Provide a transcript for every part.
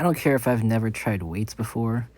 I don't care if I've never tried weights before.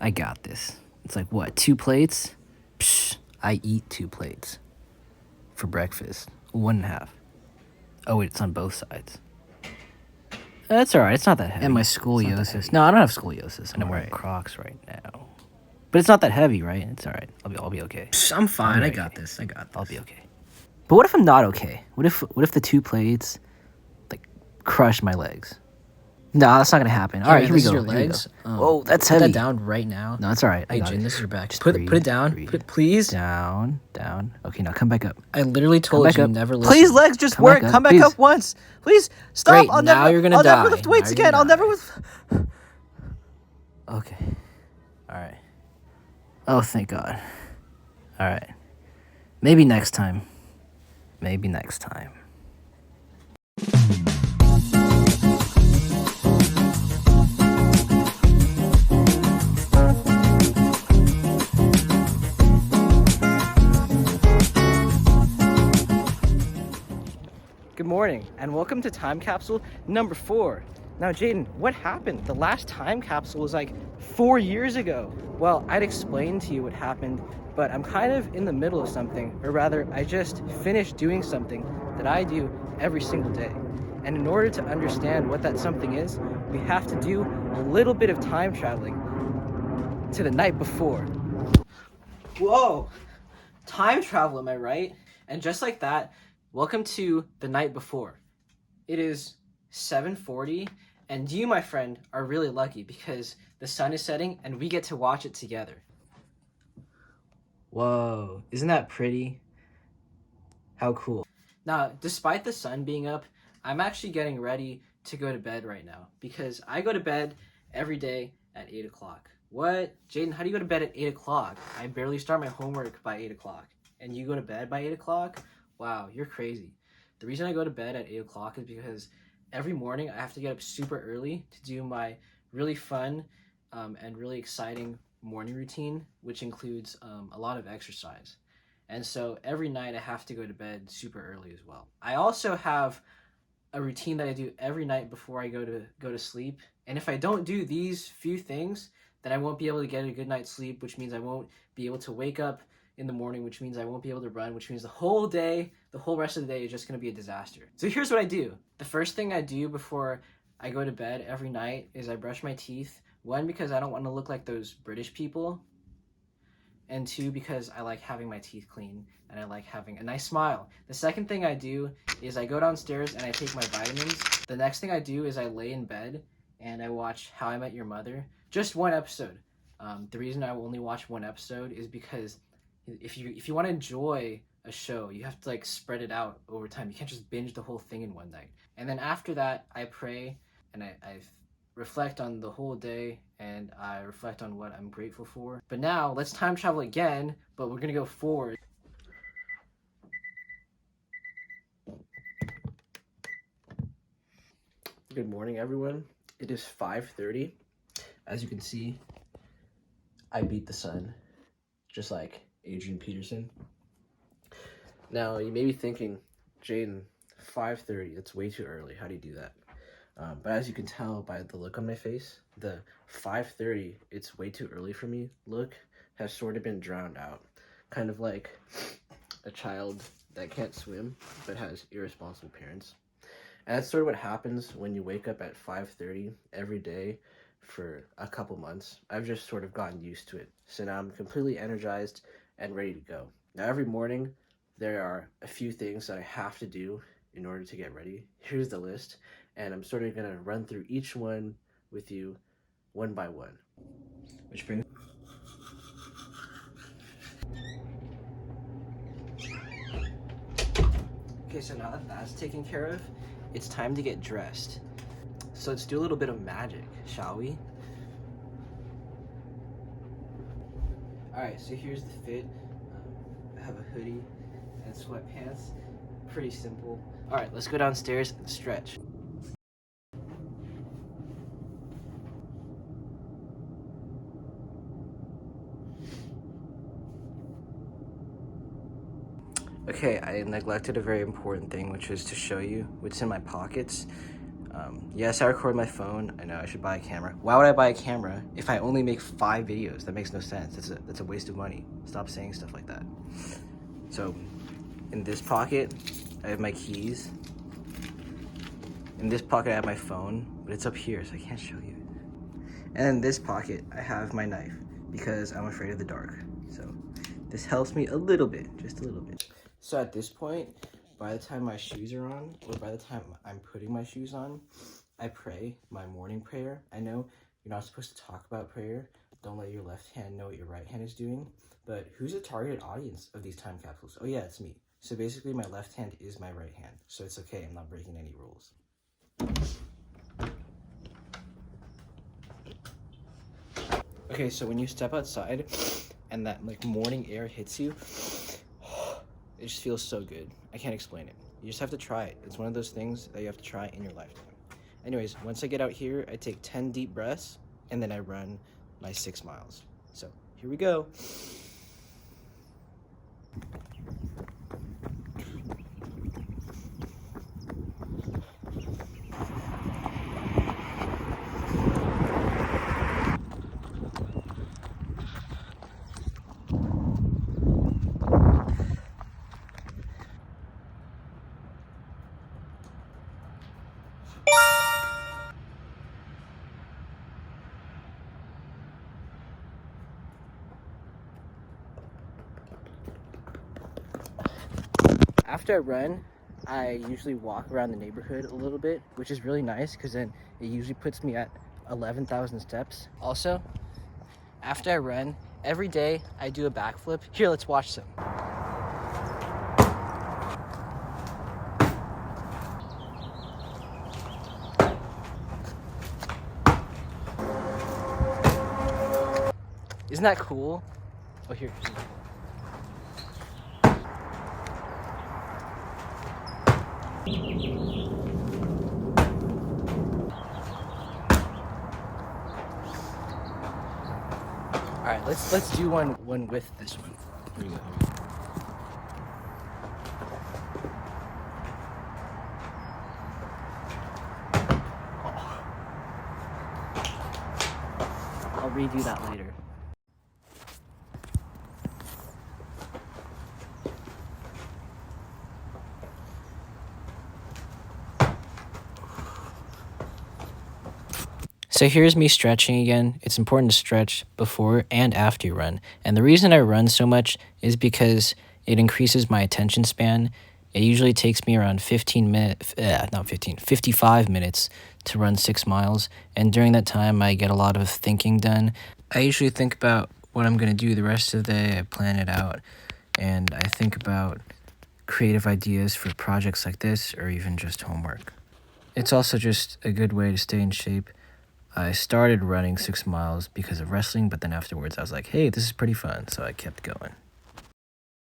I got this. It's like, what, 2 plates? Psh, I eat 2 plates for breakfast. 1.5. Oh, wait, it's on both sides. That's all right. It's not that heavy. And my scoliosis. No, I don't have scoliosis. I'm wearing Crocs right now. But it's not that heavy, right? It's all right. I'll be okay. Psh, I'm fine. I got this. I'll be okay. But what if I'm not okay? What if the 2 plates like crush my legs? No, that's not gonna happen. All right, here we go. Your legs. Whoa, that's heavy. Put that down right now. No, it's all right. Hey, Jaden, this is your back. Just put it down. Put it, please. Down. Okay, now come back up. I literally told you never listen. Please, legs, just work. Come back up once. Please stop. Great, now you're gonna die. I'll never lift weights again. I'll never lift. Okay. All right. Oh, thank God. All right. Maybe next time. Good morning, and welcome to time capsule number 4. Now, Jaden, what happened? The last time capsule was like 4 years ago. Well, I'd explain to you what happened, but I'm kind of in the middle of something, or rather, I just finished doing something that I do every single day. And in order to understand what that something is, we have to do a little bit of time traveling to the night before. Whoa! Time travel, am I right? And just like that, welcome to the night before. It is 7:40, and you, my friend, are really lucky because the sun is setting and we get to watch it together. Whoa, isn't that pretty? How cool. Now, despite the sun being up, I'm actually getting ready to go to bed right now because I go to bed every day at 8 o'clock. What? Jaden, how do you go to bed at 8 o'clock? I barely start my homework by 8 o'clock. And you go to bed by 8 o'clock? Wow, you're crazy. The reason I go to bed at 8 o'clock is because every morning I have to get up super early to do my really fun and really exciting morning routine, which includes a lot of exercise. And so every night I have to go to bed super early as well. I also have a routine that I do every night before I go to sleep. And if I don't do these few things, then I won't be able to get a good night's sleep, which means I won't be able to wake up in the morning, which means I won't be able to run, which means the whole rest of the day is just going to be a disaster. So here's what I do. The first thing I do before I go to bed every night is I brush my teeth. 1, because I don't want to look like those British people. And 2, because I like having my teeth clean and I like having a nice smile. The second thing I do is I go downstairs and I take my vitamins. The next thing I do is I lay in bed and I watch How I Met Your Mother. Just one episode. The reason I only watch one episode is because if you want to enjoy a show, you have to like spread it out over time. You can't just binge the whole thing in one night. And then after that, I pray and I reflect on the whole day and I reflect on what I'm grateful for. But now let's time travel again, but we're gonna go forward. Good morning, everyone. It is 5:30. As you can see, I beat the sun, just like Adrian Peterson. Now, you may be thinking, Jaden, 5:30, that's way too early. How do you do that? But as you can tell by the look on my face, the 5:30, it's way too early for me look has sort of been drowned out. Kind of like a child that can't swim but has irresponsible parents. And that's sort of what happens when you wake up at 5:30 every day for a couple months. I've just sort of gotten used to it. So now I'm completely energized and ready to go. Now every morning, there are a few things that I have to do in order to get ready. Here's the list, and I'm sort of going to run through each one with you one by one. Which brings... Okay, so now that that's taken care of, it's time to get dressed. So let's do a little bit of magic, shall we? Alright, so here's the fit. I have a hoodie and sweatpants. Pretty simple. Alright, let's go downstairs and stretch. Okay, I neglected a very important thing, which was to show you what's in my pockets. Yes, I record my phone. I know I should buy a camera. Why would I buy a camera if I only make 5 videos? That makes no sense. That's a waste of money. Stop saying stuff like that. So, in this pocket, I have my keys. In this pocket, I have my phone, but it's up here, so I can't show you. And in this pocket, I have my knife because I'm afraid of the dark. So, this helps me a little bit, just a little bit. So at this point, by the time my shoes are on, or by the time I'm putting my shoes on, I pray my morning prayer. I know you're not supposed to talk about prayer. Don't let your left hand know what your right hand is doing. But who's the targeted audience of these time capsules? Oh yeah, it's me. So basically my left hand is my right hand. So it's okay, I'm not breaking any rules. Okay, so when you step outside and that like morning air hits you, it just feels so good. I can't explain it. You just have to try it. It's one of those things that you have to try in your lifetime. Anyways, once I get out here, I take 10 deep breaths and then I run my 6 miles. So here we go. After I run, I usually walk around the neighborhood a little bit, which is really nice because then it usually puts me at 11,000 steps. Also, after I run, every day I do a backflip. Here, let's watch some. Isn't that cool? Oh, here. All right, let's do one with this one. Here we go. I'll redo that later. So here's me stretching again. It's important to stretch before and after you run. And the reason I run so much is because it increases my attention span. It usually takes me around 55 minutes to run 6 miles. And during that time, I get a lot of thinking done. I usually think about what I'm going to do the rest of the day. I plan it out. And I think about creative ideas for projects like this or even just homework. It's also just a good way to stay in shape. I started running 6 miles because of wrestling, but then afterwards I was like, hey, this is pretty fun, so I kept going.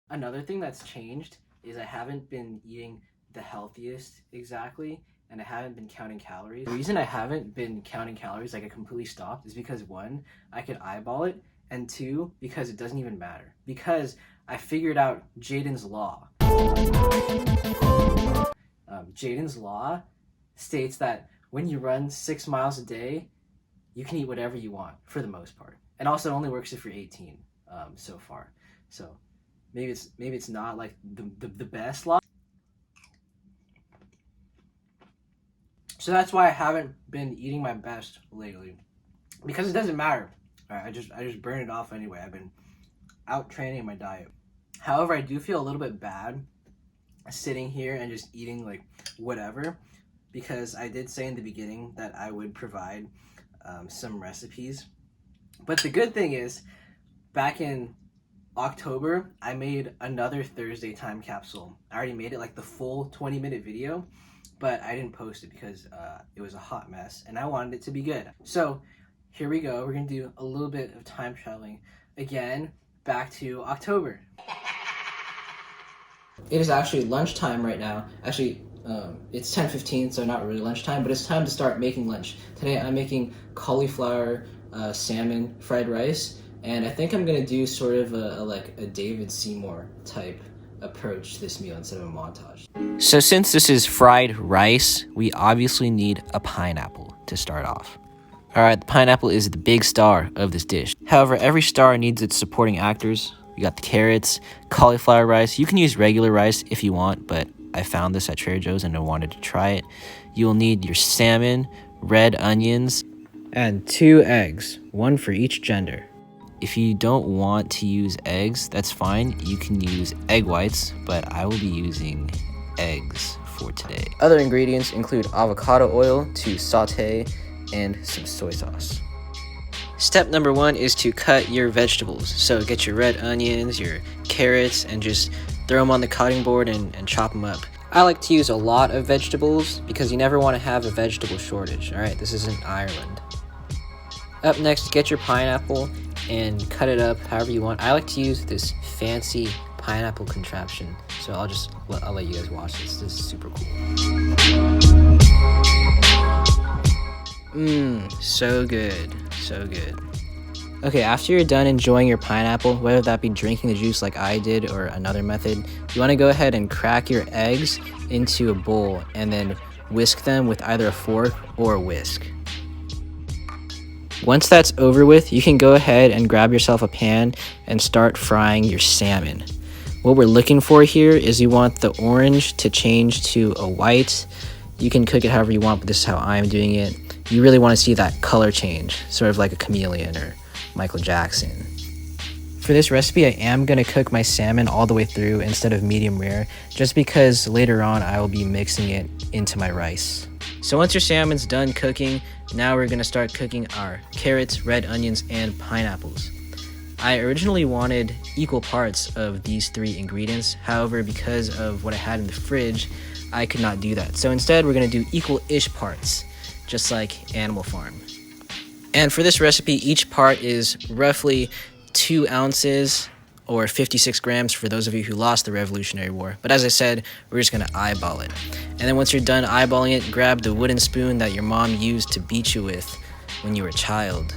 Another thing that's changed is I haven't been eating the healthiest exactly, and I haven't been counting calories. The reason I haven't been counting calories, like I completely stopped, is because 1, I could eyeball it, and 2, because it doesn't even matter. Because I figured out Jaden's law. Jaden's law states that when you run 6 miles a day, you can eat whatever you want for the most part. And also it only works if you're 18 so far. So maybe it's not like the best law. So that's why I haven't been eating my best lately. Because it doesn't matter. I just burn it off anyway. I've been out training my diet. However, I do feel a little bit bad sitting here and just eating like whatever, because I did say in the beginning that I would provide some recipes. But the good thing is, back in October, I made another Thursday time capsule. I already made it like the full 20-minute video, but I didn't post it because it was a hot mess and I wanted it to be good. So here we go. We're gonna do a little bit of time traveling again, back to October. It is actually lunchtime right now. Actually, it's 10:15, so not really lunchtime, but it's time to start making lunch. Today I'm making cauliflower salmon fried rice, and I think I'm gonna do sort of a David Seymour type approach this meal instead of a montage. So since this is fried rice, we obviously need a pineapple to start off. Alright, the pineapple is the big star of this dish. However, every star needs its supporting actors. We got the carrots, cauliflower rice. You can use regular rice if you want, but I found this at Trader Joe's and I wanted to try it. You'll need your salmon, red onions, and 2 eggs, 1 for each gender. If you don't want to use eggs, that's fine. You can use egg whites, but I will be using eggs for today. Other ingredients include avocado oil to saute and some soy sauce. Step number 1 is to cut your vegetables. So get your red onions, your carrots, and just throw them on the cutting board and chop them up. I like to use a lot of vegetables because you never want to have a vegetable shortage. Alright, this is in Ireland. Up next, get your pineapple and cut it up however you want. I like to use this fancy pineapple contraption, so I'll let you guys watch this. This is super cool. So good, so good. Okay, after you're done enjoying your pineapple, whether that be drinking the juice like I did or another method, you want to go ahead and crack your eggs into a bowl and then whisk them with either a fork or a whisk. Once that's over with, you can go ahead and grab yourself a pan and start frying your salmon. What we're looking for here is you want the orange to change to a white. You can cook it however you want, but this is how I'm doing it. You really want to see that color change, sort of like a chameleon or Michael Jackson. For this recipe, I am going to cook my salmon all the way through instead of medium rare, just because later on I will be mixing it into my rice. So once your salmon's done cooking, now we're going to start cooking our carrots, red onions, and pineapples. I originally wanted equal parts of these 3 ingredients. However, because of what I had in the fridge, I could not do that. So instead, we're going to do equal-ish parts, just like Animal Farm. And for this recipe, each part is roughly 2 ounces or 56 grams for those of you who lost the Revolutionary War. But as I said, we're just going to eyeball it. And then once you're done eyeballing it, grab the wooden spoon that your mom used to beat you with when you were a child.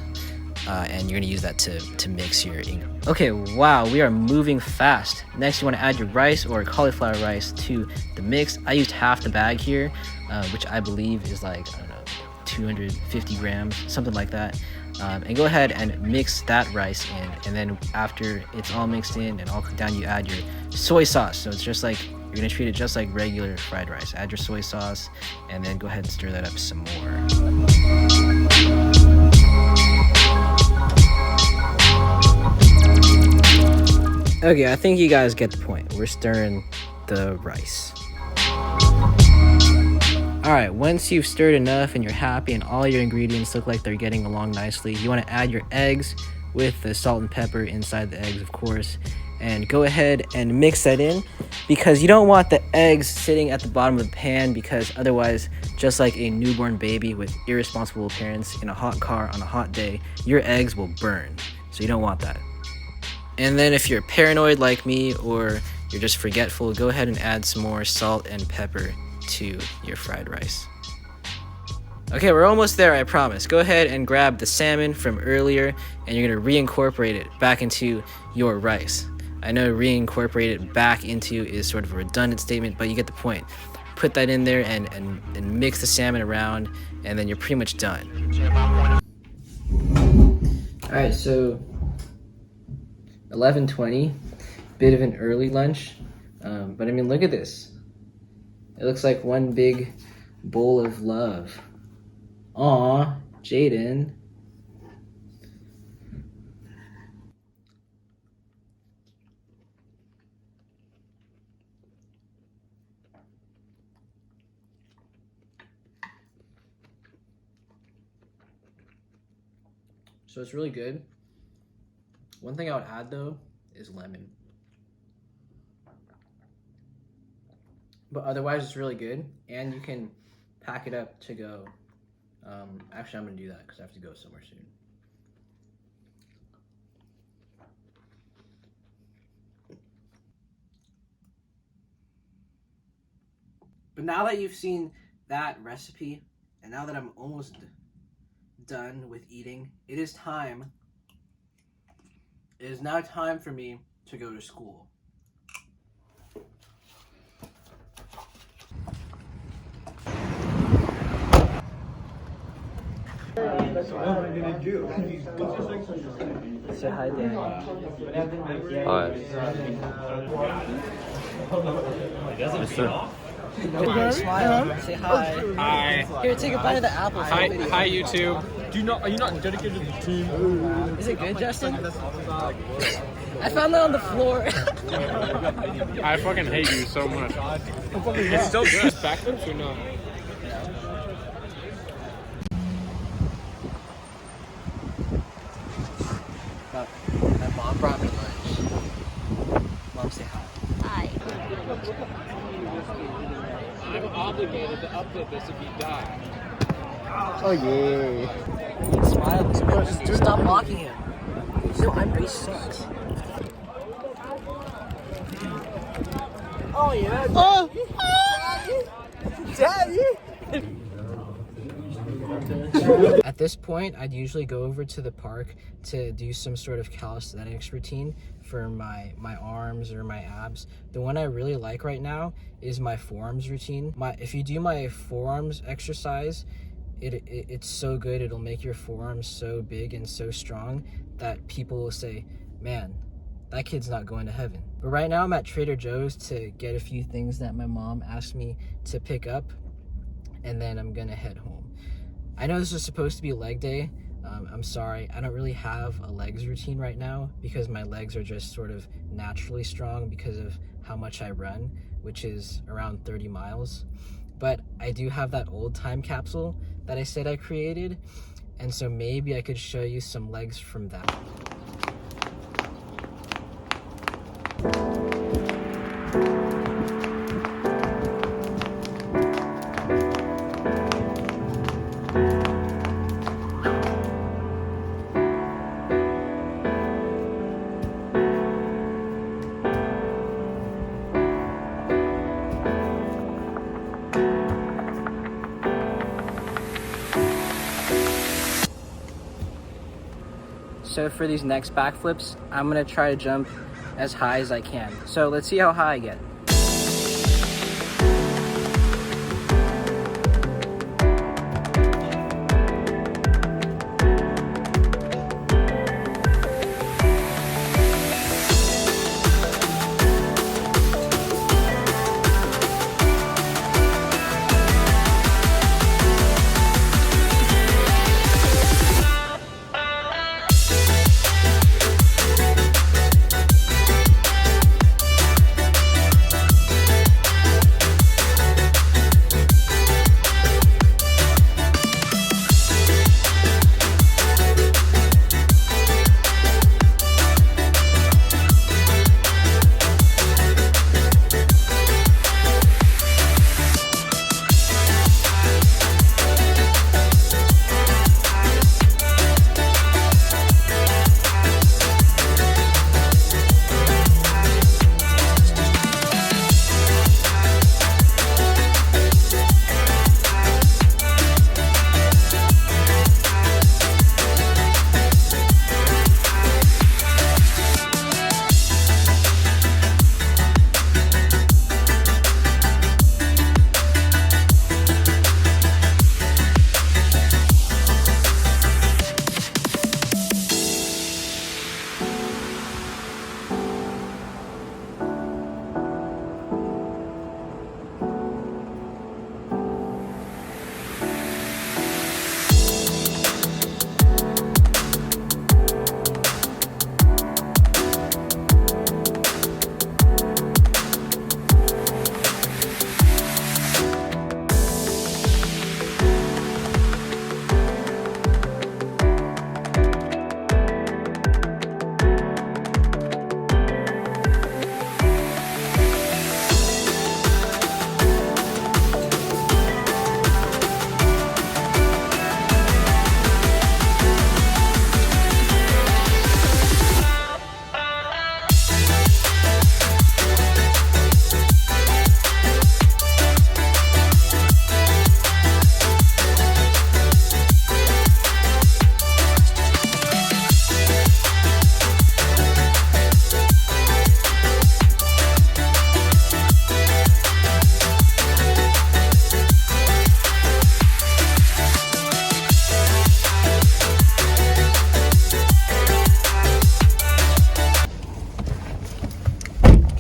And you're going to use that to mix your ingredients. Okay, wow, we are moving fast. Next, you want to add your rice or cauliflower rice to the mix. I used half the bag here, which I believe is like, I don't know, 250 grams, something like that. And go ahead and mix that rice in. And then after it's all mixed in and all cooked down, you add your soy sauce. So it's just like, you're going to treat it just like regular fried rice. Add your soy sauce and then go ahead and stir that up some more. Okay, I think you guys get the point. We're stirring the rice. Alright, once you've stirred enough and you're happy and all your ingredients look like they're getting along nicely, you want to add your eggs with the salt and pepper inside the eggs, of course, and go ahead and mix that in because you don't want the eggs sitting at the bottom of the pan because otherwise, just like a newborn baby with irresponsible parents in a hot car on a hot day, your eggs will burn. So you don't want that. And then if you're paranoid like me or you're just forgetful, go ahead and add some more salt and pepper to your fried rice. Okay, we're almost there, I promise. Go ahead and grab the salmon from earlier and you're going to reincorporate it back into your rice. I know reincorporate it back into is sort of a redundant statement, but you get the point. Put that in there and mix the salmon around and then you're pretty much done. Alright, so 11:20, bit of an early lunch, but I mean, look at this. It looks like one big bowl of love. Aw, Jaden. So it's really good. One thing I would add though is lemon. But otherwise it's really good and you can pack it up to go. Actually, I'm gonna do that because I have to go somewhere soon. But now that you've seen that recipe, and now that I'm almost done with eating, it is now time for me to go to school. Say hi, Dan. Hi. Yes, sir. Smile. Say hi. Hi. Here, take a bite of the apple. Hi, YouTube. Are you not dedicated to the team? Is it good, Justin? I found that on the floor. I fucking hate you so much. It's still good. Backflips or not? My mom brought me lunch. Mom, say hi. Hi. I'm obligated to upload this if you die. Oh yeah. Smile. Just stop mocking him. No, I'm pretty sucks. Oh yeah. Oh. Daddy. At this point, I'd usually go over to the park to do some sort of calisthenics routine for my arms or my abs. The one I really like right now is my forearms routine. If you do my forearms exercise, it's so good. It'll make your forearms so big and so strong that people will say, man, that kid's not going to heaven. But right now I'm at Trader Joe's to get a few things that my mom asked me to pick up, and then I'm gonna head home. I know this was supposed to be leg day. I'm sorry, I don't really have a legs routine right now because my legs are just sort of naturally strong because of how much I run, which is around 30 miles. But I do have that old time capsule that I said I created, and so maybe I could show you some legs from that. So for these next backflips, I'm gonna try to jump as high as I can. So let's see how high I get.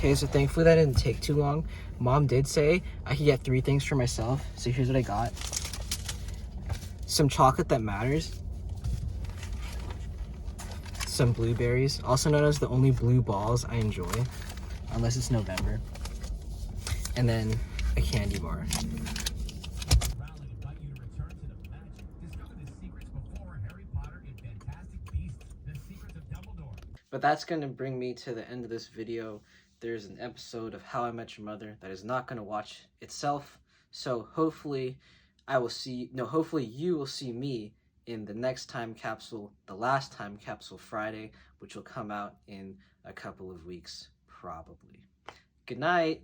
Okay, so thankfully that didn't take too long. Mom did say I could get 3 things for myself. So here's what I got. Some chocolate that matters. Some blueberries, also known as the only blue balls I enjoy, unless it's November. And then a candy bar. But that's going to bring me to the end of this video. There's an episode of How I Met Your Mother that is not going to watch itself. So hopefully hopefully you will see me in the next time capsule, the last time capsule Friday, which will come out in a couple of weeks, probably. Good night.